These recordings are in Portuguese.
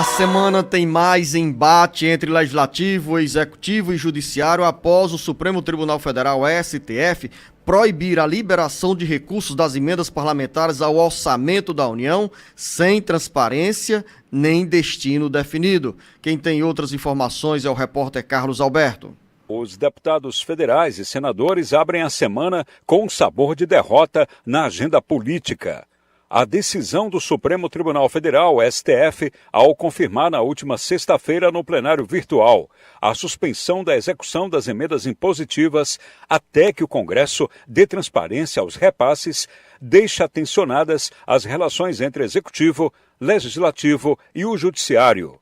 A semana tem mais embate entre Legislativo, Executivo e Judiciário após o Supremo Tribunal Federal, STF, proibir a liberação de recursos das emendas parlamentares ao orçamento da União sem transparência nem destino definido. Quem tem outras informações é o repórter Carlos Alberto. Os deputados federais e senadores abrem a semana com um sabor de derrota na agenda política. A decisão do Supremo Tribunal Federal, STF, ao confirmar na última sexta-feira no plenário virtual a suspensão da execução das emendas impositivas até que o Congresso dê transparência aos repasses, deixa tensionadas as relações entre Executivo, Legislativo e o Judiciário.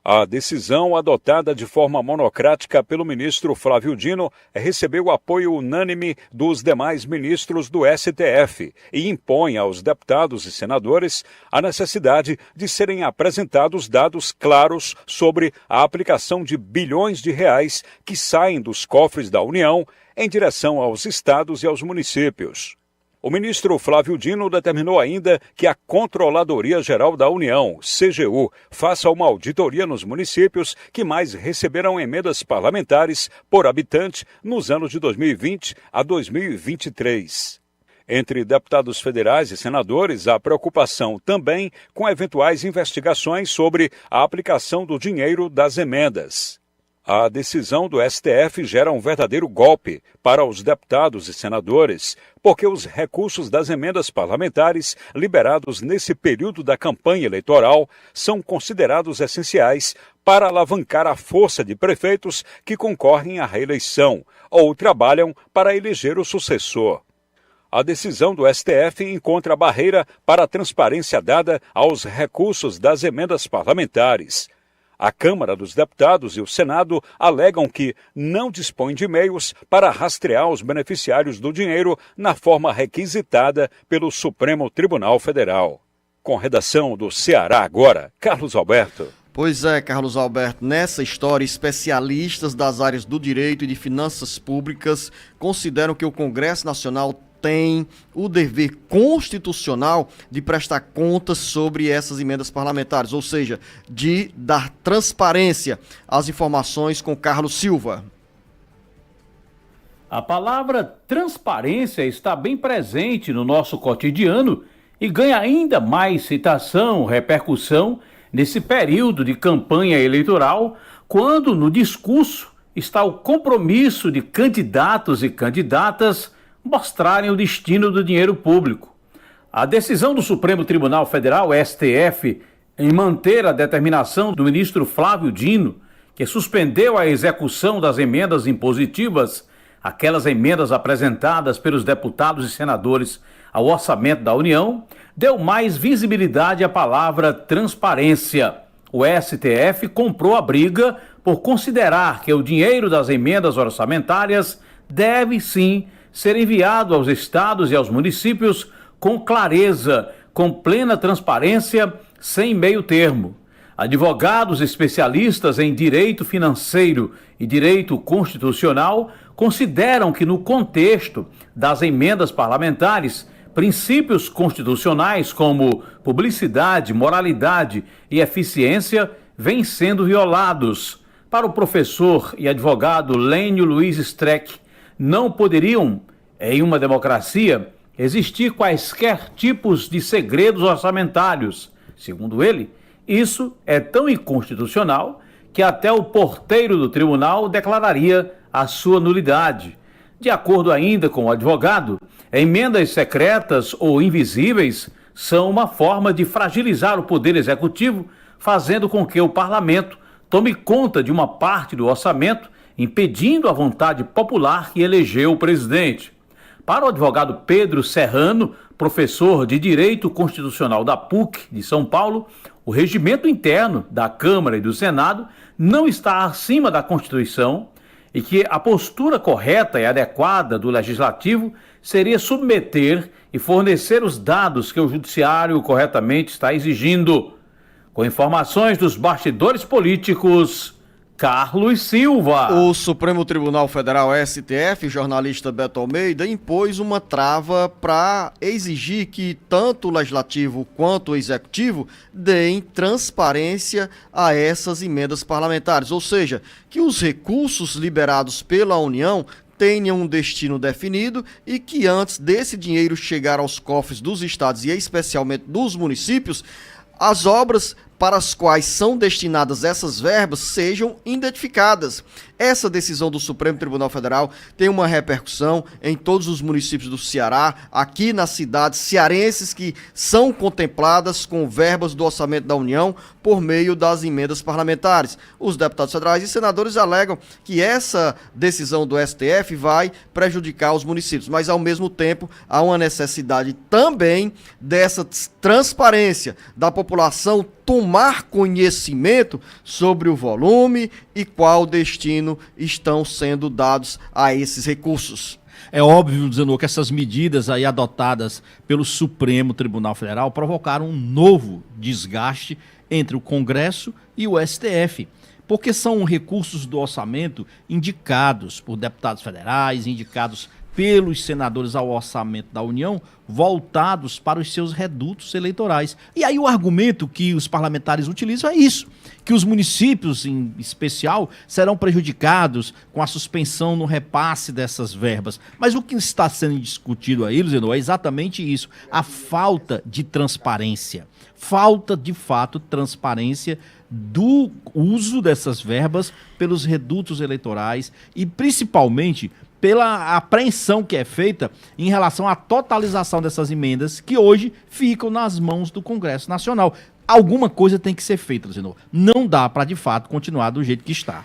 A decisão, adotada de forma monocrática pelo ministro Flávio Dino, recebeu apoio unânime dos demais ministros do STF e impõe aos deputados e senadores a necessidade de serem apresentados dados claros sobre a aplicação de bilhões de reais que saem dos cofres da União em direção aos estados e aos municípios. O ministro Flávio Dino determinou ainda que a Controladoria Geral da União, CGU, faça uma auditoria nos municípios que mais receberam emendas parlamentares por habitante nos anos de 2020 a 2023. Entre deputados federais e senadores, há preocupação também com eventuais investigações sobre a aplicação do dinheiro das emendas. A decisão do STF gera um verdadeiro golpe para os deputados e senadores, porque os recursos das emendas parlamentares liberados nesse período da campanha eleitoral são considerados essenciais para alavancar a força de prefeitos que concorrem à reeleição ou trabalham para eleger o sucessor. A decisão do STF encontra barreira para a transparência dada aos recursos das emendas parlamentares. A Câmara dos Deputados e o Senado alegam que não dispõem de meios para rastrear os beneficiários do dinheiro na forma requisitada pelo Supremo Tribunal Federal. Com redação do Ceará Agora, Carlos Alberto. Pois é, Carlos Alberto, nessa história, especialistas das áreas do direito e de finanças públicas consideram que o Congresso Nacional tem o dever constitucional de prestar contas sobre essas emendas parlamentares, ou seja, de dar transparência às informações com Carlos Silva. A palavra transparência está bem presente no nosso cotidiano e ganha ainda mais citação, repercussão nesse período de campanha eleitoral, quando no discurso está o compromisso de candidatos e candidatas mostrarem o destino do dinheiro público. A decisão do Supremo Tribunal Federal, STF, em manter a determinação do ministro Flávio Dino, que suspendeu a execução das emendas impositivas, aquelas emendas apresentadas pelos deputados e senadores ao orçamento da União, deu mais visibilidade à palavra transparência. O STF comprou a briga por considerar que o dinheiro das emendas orçamentárias deve sim ser enviado aos estados e aos municípios com clareza, com plena transparência, sem meio termo. Advogados especialistas em direito financeiro e direito constitucional consideram que no contexto das emendas parlamentares, princípios constitucionais como publicidade, moralidade e eficiência vêm sendo violados. Para o professor e advogado Lênio Luiz Streck, não poderiam, em uma democracia, existir quaisquer tipos de segredos orçamentários. Segundo ele, isso é tão inconstitucional que até o porteiro do tribunal declararia a sua nulidade. De acordo ainda com o advogado, emendas secretas ou invisíveis são uma forma de fragilizar o poder executivo, fazendo com que o parlamento tome conta de uma parte do orçamento, impedindo a vontade popular que elegeu o presidente. Para o advogado Pedro Serrano, professor de Direito Constitucional da PUC de São Paulo, o regimento interno da Câmara e do Senado não está acima da Constituição e que a postura correta e adequada do Legislativo seria submeter e fornecer os dados que o Judiciário corretamente está exigindo. Com informações dos bastidores políticos, Carlos Silva. O Supremo Tribunal Federal, STF, jornalista Beto Almeida, impôs uma trava para exigir que tanto o Legislativo quanto o Executivo deem transparência a essas emendas parlamentares, ou seja, que os recursos liberados pela União tenham um destino definido e que antes desse dinheiro chegar aos cofres dos estados e especialmente dos municípios, as obras para as quais são destinadas essas verbas sejam identificadas. Essa decisão do Supremo Tribunal Federal tem uma repercussão em todos os municípios do Ceará, aqui nas cidades cearenses que são contempladas com verbas do orçamento da União por meio das emendas parlamentares. Os deputados federais e senadores alegam que essa decisão do STF vai prejudicar os municípios, mas ao mesmo tempo há uma necessidade também dessa transparência da população tomar conhecimento sobre o volume e qual destino estão sendo dados a esses recursos. É óbvio, Zanô, que essas medidas aí adotadas pelo Supremo Tribunal Federal provocaram um novo desgaste entre o Congresso e o STF, porque são recursos do orçamento indicados por deputados federais, indicados pelos senadores ao orçamento da União, voltados para os seus redutos eleitorais. E aí o argumento que os parlamentares utilizam é isso, que os municípios, em especial, serão prejudicados com a suspensão no repasse dessas verbas. Mas o que está sendo discutido aí, Luziano, é exatamente isso, a falta de transparência. Falta, de fato, transparência do uso dessas verbas pelos redutos eleitorais e, principalmente, pela apreensão que é feita em relação à totalização dessas emendas que hoje ficam nas mãos do Congresso Nacional. Alguma coisa tem que ser feita, Luziano. Não dá para, de fato, continuar do jeito que está.